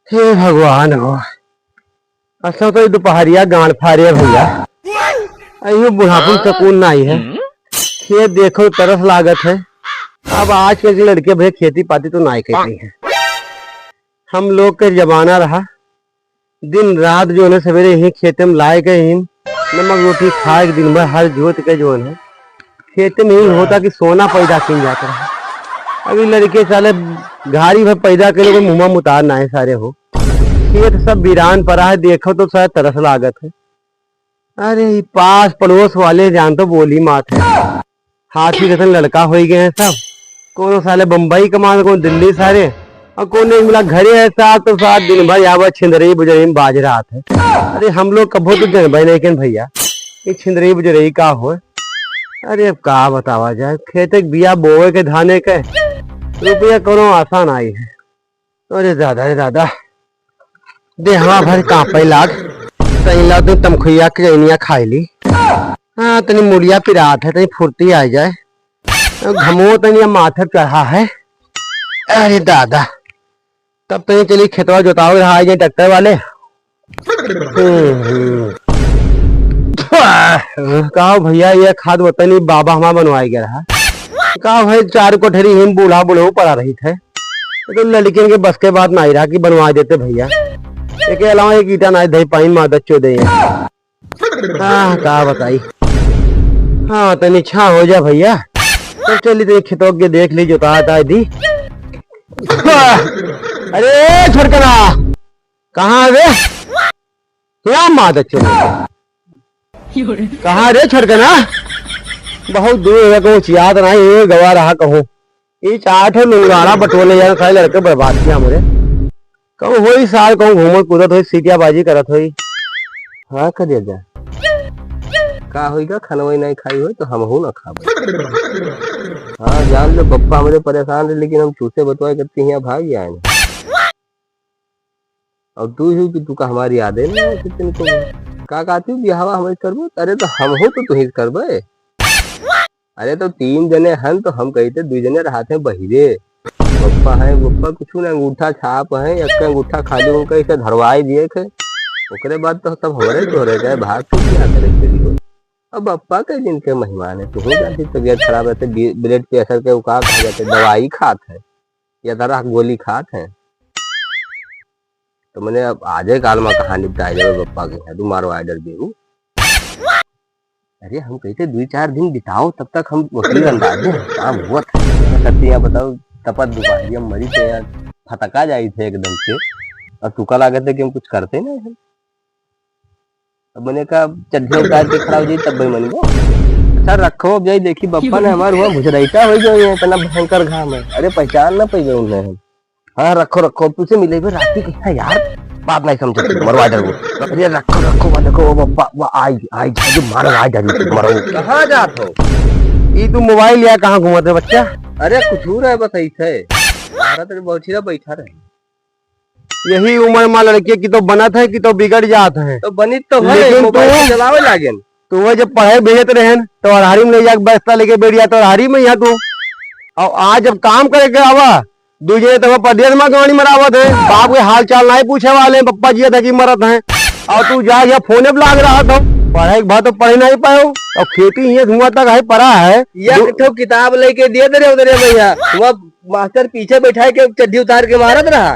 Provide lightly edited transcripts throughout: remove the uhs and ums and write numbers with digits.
हे भगवान हो। अच्छा तो दोपहरिया गांड फाड़िया भैया, अयो बुढ़ापन सुकून नहीं है। खेत देखो तरस लागत है। अब आज के लड़के भैया खेती पाती तो नहीं करती है। हम लोग के जमाना रहा, दिन रात जो है सवेरे ही खेत में लाए गए नमक रोटी खाए दिन भर हर जोत के जो है खेत में ही होता कि सोना पैदा किन जाता रहा। अभी लड़के साले घारी भर पैदा के लोग मुंह मुतार ना है सारे हो। खेत सब वीरान पड़ा है, देखो तो शायद तरस लागत है। अरे पास पड़ोस वाले जान तो बोली मात है, हाथी जैसे लड़का हो गए हैं सब। कौन साले बम्बई कमा, कौन दिल्ली सारे, और कौन नहीं मिला घरे है साथ तो साथ दिन भर यहाँ छिंदरई बुजरई में बाज रहा था। अरे हम लोग कबो तो जनबे नहीं के भैया ये छिंदरई बुजरई का हो। अरे अब का बतावा जाए, खेत बिया बोए के धाने के रुपया करो आसान आई है। अरे दादा देहवा भर कांपे लाग तैला तो तमखुया के खाई ली। हाँ तनी मुड़िया पिरात है, तनी फुर्ती आ जाए। घमो तनी माथे चढ़ा है। अरे दादा तब तो चलिए खेतवा जोताओ रहा है ट्रैक्टर वाले। कहा भैया ये खाद वतनी बाबा हमारा बनवाई गया रहा। कहा भाई 4 कोठरी हिम बूढ़ा बुढ़ो पड़ा रही थे तो लड़कियों के बस के बाद नहीं रहा कि बनवा देते भैया। इसके अलावा एक ईटा ना दही पानी मादत चो दे। हाँ कहा बताई। हाँ तनी छा हो जा भैया तो चलिए तो खेतों के देख ली जोता दी। अरे छोड़कना कहाँ रे क्या मादत चो कहाँ रे छोड़कना, बहुत दूर है कुछ याद नहीं गवा रहा कहूँ। ये 4 लुंगाड़ा बटोले यार सारे लड़के बर्बाद किया हमरे। कहूँ हो साल कहूँ घूमत कूदत हो सीटिया बाजी करत हो। हाँ कर दिया जा का होगा खनवई नहीं खाई हो तो हम ना खाबे। हाँ जान लो पप्पा हमारे परेशान रहे लेकिन हम चूसे बतवाए करती यहाँ भाग गया है। और तू ही कि तू का हमारी यादें नहीं का कहती हूँ बिहावा हमें करबो। अरे तो हम हो तो ही करबे। अरे तो 3 जने हैं तो हम कहते 2 जने रहते हैं बहिरे। पप्पा है पप्पा कुछ ना अंगूठा छाप है एक अंगूठा खाली उनका इसे धरवाई दिए थे। ओकरे बाद तो सब हमारे तो रह जाए भाग के क्या करे तेरी हो। अब पप्पा के जिनके मेहमान है तो हो जाती तबियत खराब रहते ब्लड प्रेशर के उका खा जाते दवाई खात है या तरह गोली खात है। तो मैंने अब आजे काल में कहानी निपटाई जाए पप्पा के तू मारो आइडर बेहू। अरे हम कहते 2-4 दिन बिताओ तब तक हम वकील अंदाजे काम हुआ था। बताओ तपत दुपारी हम मरी थे यार फटका जाई थे एकदम से और तुका लगे थे कि हम कुछ करते नहीं है। अब मैंने कहा चड्ढे उतार के खड़ा हो जाए तब भाई मन को अच्छा रखो अब जाई देखी बप्पा ने हमारे हुआ भुजरैता हो गई इतना भयंकर घाम है। अरे पहचान ना पाई उन्हें हम। हाँ रखो तुझसे मिले रात कहा यार बात नहीं समझे मरवा डर को। अरे रखो देखो बप्पा वो आई जो मारो आई डर मरो कहाँ जात हो। ये तू मोबाइल लिया कहाँ घूमत है बच्चा। अरे कुछ हो रहा है बस ऐसे तेरे बहुत बैठा रहे। यही उम्र में लड़के की तो बनत है कि तो बिगड़ जात है तो बनी तो है लेकिन मोबाइल चलावे लागे तो वो जब पढ़े भेजत रहे तो अरहारी में ले जाके बस्ता लेके बैठ गया तो अरहारी में यहाँ तू और आज जब काम करे के आवा दूजे तो प्रदेश में गाड़ी मरावत है। बाप के हाल चाल नहीं पूछे वाले पप्पा जी था कि मरत है और तू जा या फोने पे लाग रहा था। पढ़ाई के बाद तो पढ़ नहीं पाओ और खेती ये धुआं तक है पड़ा है। तो किताब लेके दे दे उधर भैया वह मास्टर पीछे बैठा के चड्डी उतार के मारत रहा।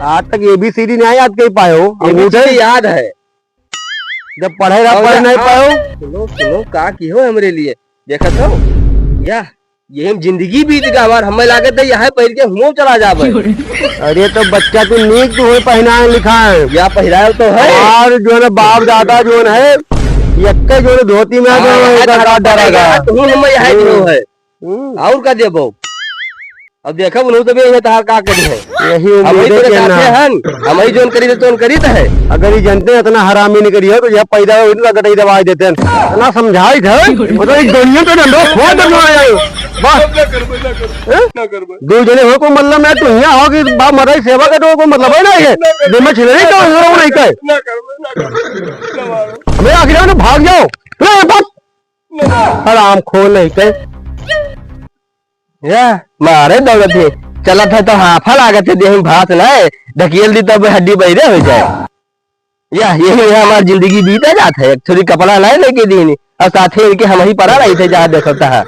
आज तक ABCD नहीं याद कर पायो मुझे याद है जब पढ़े नहीं पायो। सुनो का की हो हमरे लिए देखा था या ये जिंदगी बीत गया हमार हमें लागत है यहाँ पहन के हम चला जा। अरे तो बच्चा तो नीक तो पहना लिखा है या पहनाया तो है और जो है बाप दादा जो है यक्के जो धोती में डरेगा है और का देबो। अब देखा उन्होंने तो भी तार का करी है यही हम ही जोन करी तो करी है। अगर ये जनते इतना हरामी नहीं करी हो तो यह पैदा गटाई दवाई देते हैं इतना समझाई थे दो जने हो को मतलब मैं तो यहाँ हो कि बाप मराई सेवा का को मतलब है ना ये मैं छिले नहीं कहे हमें आखिर भाग जाओ हराम खोल नहीं कहे या मारे दौलत है चला था तो हाफा लागत है देह भात ना ढकेल दी तब हड्डी बहरे हो जाए। या यही हमारी जिंदगी बीता जाता है। थोड़ी कपड़ा लाए लेके दी और साथे इनके हम ही पड़ा रही थे जहाँ देखता है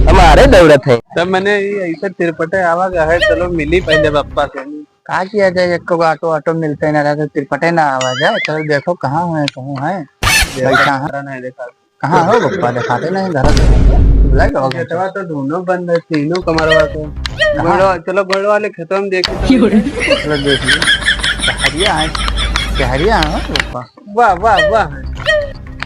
हमारे दौड़त है। तब मैंने ऐसे तिरपटे आवाज है, चलो मिली पहले पप्पा से कहा किया जाए, एक को ऑटो ऑटो मिलते ना रहते तिरपटे ना आवाज है। चलो देखो कहाँ है नहीं देखा कहाँ हो पप्पा, दिखाते नहीं घर तो दोनों बंद है, तीनों कमरवा को चलो बड़ वाले खेतों में देखे चलो देख लो। हरिया है हरिया है पप्पा। वाह वाह वाह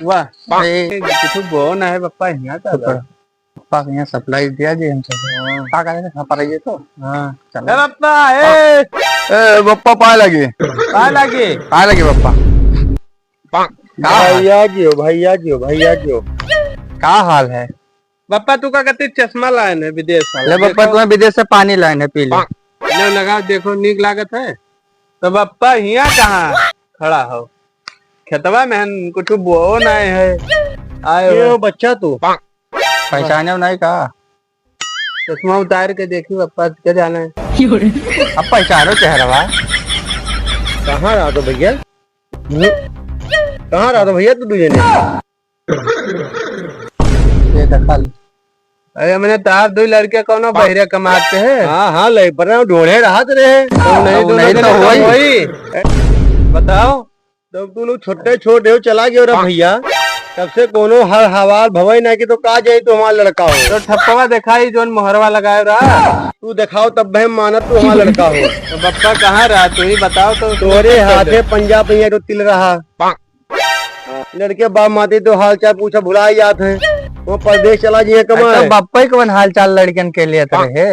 वाह कुछ बो ना है पप्पा यहाँ का पप्पा को यहाँ सप्लाई दिया जी हमसे क्या करेंगे यहाँ पर आइए तो। हाँ चलो पप्पा पप्पा पाए लगे पप्पा। भैया जी क्या हाल है पप्पा? तू का कहते चश्मा लाए है विदेश ले पप्पा, तुम्हें विदेश से पानी लाए है पी ले लगा देखो नीक लागत है। तो पप्पा यहाँ कहाँ खड़ा हो खेतवा में कुछ बो नहीं है आए हो बच्चा तू पहचाने नहीं कहा चश्मा उतार के देखी पप्पा क्या जाना है। अब पहचानो चेहरा कहाँ रहा तो भैया, कहाँ रहा तो भैया तू तुझे ये दखल। अरे मैंने तार दो लड़के कौन बहरे कमाते हैं। हाँ ले पर ढोड़े राहत रहे तो वही बताओ। तो तू लोग छोटे छोटे हो चला गया रे भैया, तब से कोनो हर हवाल भवई नहीं कि तो कहा जाए तो हमारा लड़का हो। तो ठप्पवा दिखाई जो मोहरवा लगाए रहा तू दिखाओ तब भाई मानत तू हमारा लड़का हो। तो बप्पा कहाँ रहा तू ही बताओ। तो तोरे हाथे पंजाब पहिया तो तिल रहा लड़के बाप माते तो हाल चाल पूछा भुला ही जाते हैं, वो परदेश चला जी कमा बापा कौन हाल चाल लड़कन के लिए रहे।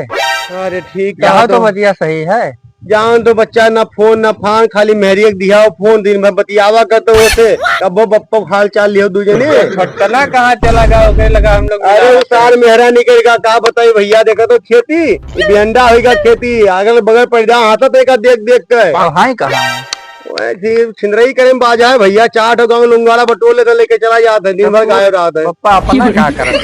अरे ठीक है तो बतिया सही है। जान तो बच्चा ना फोन ना फान खाली मेहरिया दिया फोन दिन भर बतियावा करते होते अब वो बप्पा हाल चाल लियो दूजे ने छटकना कहाँ चला गया लगा हम लोग। अरे वो साल मेहरा निकलेगा कहा बताई भैया देखा तो खेती बिहंडा होगा खेती अगल बगल पड़ जा हाथ देख देख कर छिंदरई करे बाजा है भैया। चाट गाँव लुंगाड़ा बटोले तो लेके चला जाता है दिन भर गायब रहा है। पप्पा अपना क्या करते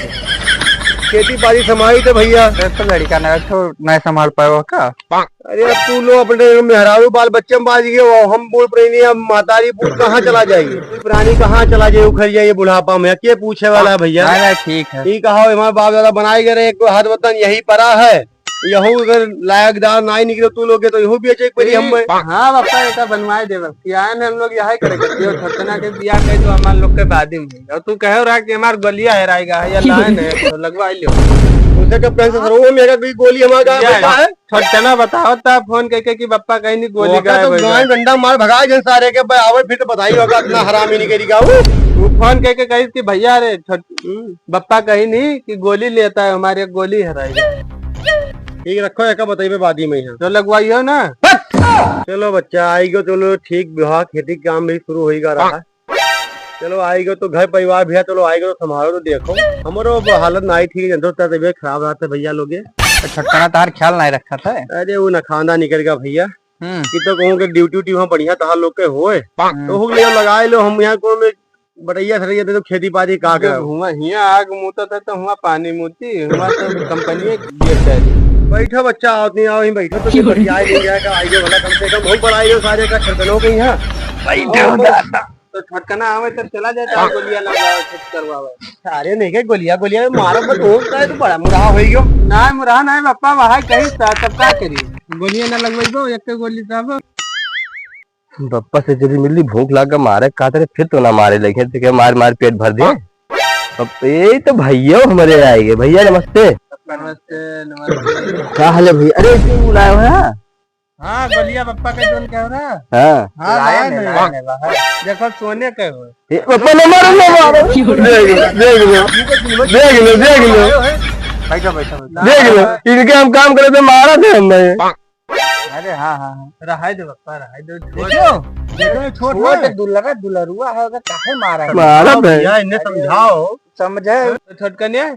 खेती बाड़ी समाई तो भैया तो लड़का नहीं संभाल पाए का। अरे अब तू लोग अपने मेहरारू बाल बच्चे में बाज गए हम बोल रही अब मातारी पूछ कहाँ चला जाइए प्राणी कहाँ चला जाइए उखड़ जाइए बुढ़ापा में के पूछे वाला है भैया। ठीक है ठीक है हमारे बाप दादा बनाए गए एक हाथ वतन यही पड़ा है यहू अगर लायकदार ना निकले तू लोग तो यहू बेचे हम। हाँ बापा ऐसा बनवाए दे हम लोग यही करेंगे छटना के दिया कहे तो हमारे लोग के बाद में और तू कहो रहा कि हमारा गलिया हेराएगा या लाइन है तो लगवा लियो उसे के प्लान से वो मेरा भी गोली हमारा है छटना बताओ ता फोन करके कि बप्पा कहीं नहीं गोली गायब तो डंडा मार भगाए जन सारे के आवे फिर तो बताइए होगा इतना हरामी नहीं करेगा वो फोन करके कही कि भैया अरे बप्पा कहीं नहीं कि गोली लेता है हमारे गोली हेराएगा। ठीक रखो एक बताइए बादी में तो लगवाइयो ना। चलो बच्चा आएगा चलो ठीक विवाह खेती काम भी शुरू होगा रहा चलो आएगा तो घर परिवार भी है चलो आएगा तो संभालो तो देखो हमारो हालत नहीं थी तबियत खराब रहा था भैया लोग छटकना तार ख्याल नहीं रखा था। अरे वो न खाना निकलेगा भैया कि तो कहूँ कि ड्यूटी वहाँ बढ़िया तहार लोग के होए तो लगाए लो हम यहाँ को बटैया सरिया तो खेती बाड़ी का आग मुता था तो वहाँ पानी मुती वहाँ तो कंपनी बैठो बच्चा आओ नहीं आओ बैठो तो बतियाए नहीं जाएगा आइए वाला कम से कम बहुत बड़ा सारे का छटकनों के यहाँ तो छटकना आवे तो चला जाता गोलियां लगाओ करवावे सारे नहीं के गोलियां मारो मत होता है तो बड़ा मुराहा हो गयो ना मुराहा ना पापा वहां कहीं तब का करी गोलियां ना लगवाइबो एक गोली साहब पप्पा से जल्दी मिली भूख लगा मारे कातरे फिर तो ना मारे लगे तो मार मार पेट भर दिए। ये तो भैया हमारे आएंगे भैया नमस्ते नमस्ते नमस्ते क्या हाल है भैया। अरे क्यों बुलाया हुआ हाँ गोलिया पप्पा का जोन कह रहा हाँ हाँ देखो सोने के हो पप्पा ने मारो ना मारो देख लो बैठो बैठो देख लो इनके हम काम करे तो मारा थे हमने। अरे हाँ हाँ रहा दो पप्पा रहा दो देखो छोड़ दुलरुआ है काहे मारा भैया इन्हें समझाओ समझे छटकनिया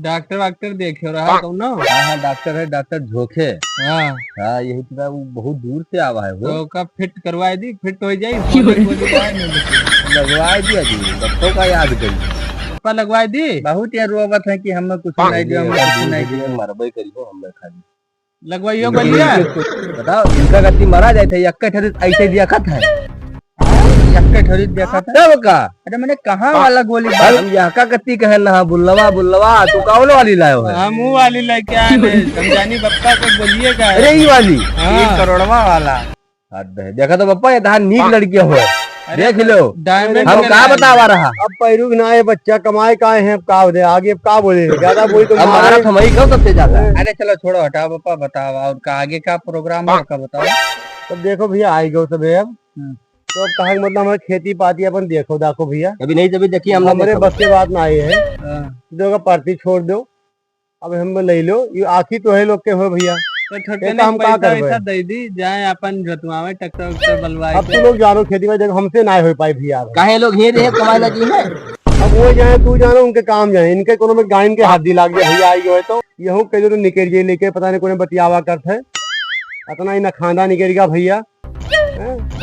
डॉक्टर वाक्टर देखे रहा तो ना। हाँ डॉक्टर है डॉक्टर झोंके हाँ हाँ यही तो वो बहुत दूर से आवा है वो तो कब फिट करवाए दी फिट हो जाए लगवाए दिया जी बच्चों का याद करी पप्पा लगवाए दी बहुत यार रोवत है कि हमें कुछ नहीं दिया मरबई करी हो हम खाली लगवाइयो बलिया। बताओ इनका गति मारा जाए थे यक्का ठहरी ऐसे दिया खत है यक्के ठोरी देखा था। तब का अरे मैंने कहाँ वाला गोली हम यक्का गति कहे ना बुल्लवा बुल्लवा तू कौन वाली लायो है हम वो वाली लेके आए हैं, समझानी बप्पा को बोलिए का अरे ये वाली 1 करोड़वा वाला। हद है। देखा तो पप्पा ये धार नीक लड़की हो देख लो डायमंड हम कहा बतावा रहा अब पैरू ना है बच्चा कमाए का है, अब का दे आगे अब का बोले ज्यादा बोली तो हमारा थमई क्यों सबसे ज्यादा है अरे चलो छोड़ो हटाओ पापा, बताओ और का आगे का प्रोग्राम है का बताओ। तब देखो भैया आई गो सब अब तो अब कहा मतलब हमारे खेती पाती अपन देखो दाखो भैया अभी नहीं जब देखिए हम हमारे बस के बात ना आए है देखो पर्ची छोड़ दो अब हम ले लो ये आखिर तो है लोग के हो भैया तो हम का करबे दे दी जाए अपन जोतवावे ट्रैक्टर उक्टर बलवाए अब तो लोग जानो खेती में देखो हमसे ना हो पाई भैया अब। काहे लोग ही रहे कमाए लगी है अब वो जाए तू जानो उनके काम जाए इनके कोनो में गायन के हाथ दिला गया भैया आई गए तो यहूं कह तो निकल जाए लेके पता नहीं कोने बतियावा करते इतना ही ना खांदा निकल गया भैया।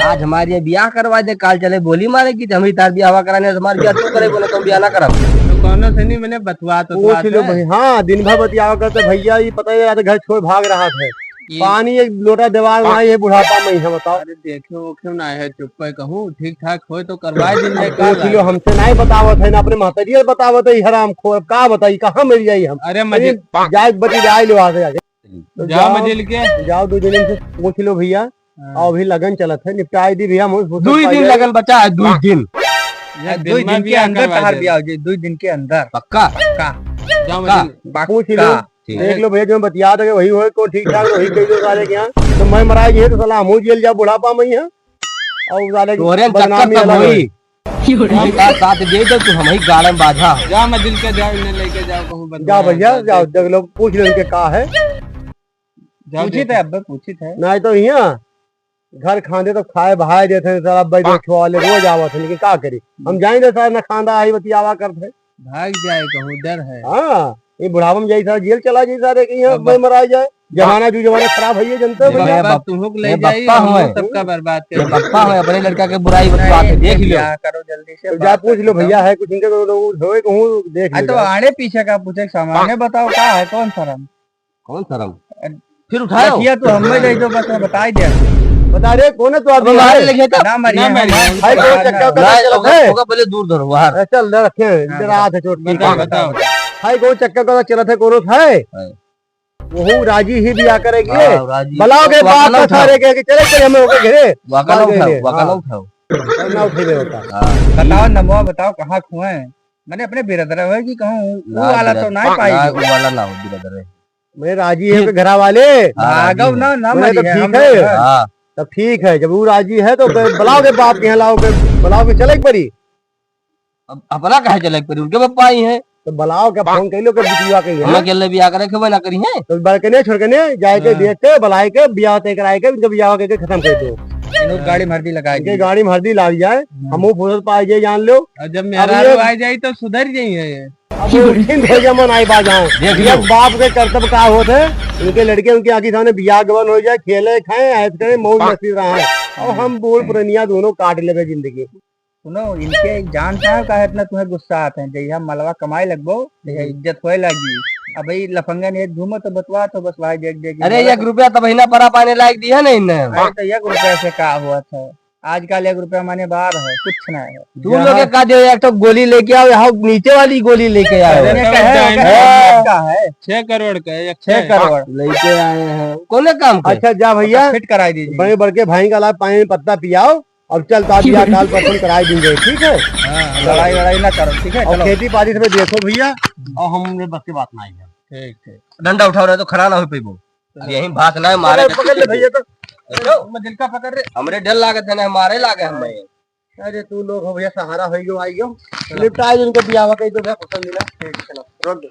आज हमारे यहाँ ब्याह करवा दे काल चले बोली मारेगी तो हम ही तार ब्याह कराने हमारे ब्याह तू करे बोले तुम ब्याह ना करब तो कोनो से नहीं मैंने बतवा तो पूछ लो भाई हाँ दिन भर बतियावा करते भैया ये पता ही घर छोड़ भाग रहा था पानी एक लोटा दीवार बनाई है बुढ़ापा में है बताओ। अरे देखो क्यों ना है चुप पे कहूँ ठीक ठाक हो तो करवाए दिन में पूछ लो हमसे नहीं बतावत है ना अपने महतरिया बतावत है हराम खोर का बताई कहाँ मिल जाई हम अरे जाए बती जाए लो आगे आगे तो जाओ मजिल के जाओ 2 दिन से पूछ लो भैया और अभी लगन चलत है निपटाई दी भैया 2 दिन लगन बचा है 2 दिन 2 दिन के अंदर तहार ब्याह हो जाए 2 दिन के अंदर पक्का जाओ पूछ लो देख लो भैया जो बतिया दे वही हो को ठीक ठाक वही कह दो सारे के यहाँ तो मैं मराई है तो सलाह मुझ जेल जा बुढ़ापा में ही है और साले तोरे बदनामी चक्कर अलग होई का साथ दे दो तू हम ही गाड़म बाधा जा मजिल के जाओ इन्हें लेके जाओ कहूँ जाओ भैया जाओ देख लो पूछ लो इनके का है पूछी थे अब पूछी थे नहीं तो यहाँ घर खाते तो खाए भाई देते हैं सारा भाई देखो वाले रोज आवत है लेकिन क्या करी हम जाएंगे सारा न खांदा आई बतियावा करते भाग जाए कहूँ डर है। हाँ ये बुढ़ापा में जाई सारा जेल चला जाए सारे के यहाँ मैं मरा जाए जमाना जो जमाना खराब है ये जनते हो भैया मैं तुम ले जाइए बप्पा हूँ सबका बर्बाद ये कर पप्पा है अपने लड़का के बुराई बतवा के देख लो करो जल्दी से तो जा पूछ लो भैया है कुछ इनके होए कहूँ देख तो लो आड़े पीछे का पूछे सामान्य बताओ क्या है कौन शर्म कौन शर्म फिर उठाओ किया तो हमें दे दो बस बता ही दिया बता रहे कौन है तो अब अभी हमारे लगे तो ना मरिए भाई को चक्कर का चलत है होगा पहले दूर धरो बाहर चल रखे इधर हाथ है चोट बताओ भाई को चक्कर का चलत है कोनो है वो राजी ही बिया करेगी बलाओ के बाप का सारे के चले चले हमें होके घरे वाका ना उठाओ ना उठे होता बताओ नमो बताओ कहाँ खुए मैंने अपने बिरदर है कि कहूँ वो वाला तो ना पाई वो वाला ना हो बिरदर है मैं राजी है घरा वाले भागो ना ना मैं तो मरिए ठीक है तब ठीक है जब वो राजी है तो बुलाओ के बाप के यहाँ लाओ के बुलाओ के चले पड़ी अब अपना कहे चले पर उनके पप्पा ही है तो बुलाओ के फोन कर लो के बिटिया के हम अकेले भी आकर रखे ना करी है तो बड़कने छोड़कने जाए के देख के बुलाए के ब्याह तय कराए के जब ब्याह के खत्म कर दो इन्हों गाड़ी मर्दी लगाई इनके गाड़ी में हल्दी लाग जाए हम वो फुर्सत पाए जाए जान लो और जब मेरा आ जाए तो सुधर जाइए अब वो दिन भेजा मन आई बात देख ये बाप के कर्तव्य का होते उनके लड़के उनकी आंखी सामने बियाह गवन हो जाए खेले खाए ऐसे करें मौज मस्ती रहा है और हम बोल पुरनिया दोनों काट ले जिंदगी सुनो इनके जानता है का इतना तुम्हें गुस्सा आते हैं जैसे मलवा कमाई लगभो जैसे इज्जत होए लगी अब भाई लफंगा ने घूमो तो बतवा तो बस भाई देख देख अरे 1 रुपया तो महीना परा पाने लायक दिया ना इन्हें तो 1 रुपया से का हुआ था आजकल 1 रुपया माने बाहर है कुछ ना है तू लोग का दे एक तो गोली लेके आओ यहाँ नीचे वाली गोली लेके आओ का है 6 करोड़ का 6 करोड़ लेके आए हैं कौन काम का अच्छा जा भैया फिट कराई दीजिए बड़े बड़के भाई का पानी में पत्ता पियाओ अब चल ताबिया काल पर्सन कराई देंगे ठीक है लड़ाई वड़ाई ना करो ठीक है और खेती बाड़ी से देखो भैया और हमने बस की बात ना आई ठीक ठीक डंडा उठाओ रहे तो खड़ा ना हो पेबो यही भाषण है मारे पकड़ ले भैया तो दिल का पकड़ रहे हमरे डर लागत है ना हमारे लागे हमें अरे तू लोग हो भैया सहारा हो गयो आई गयो लिपटाए जिनको बियाह कही तो पसंद मिला ठीक चलो रोड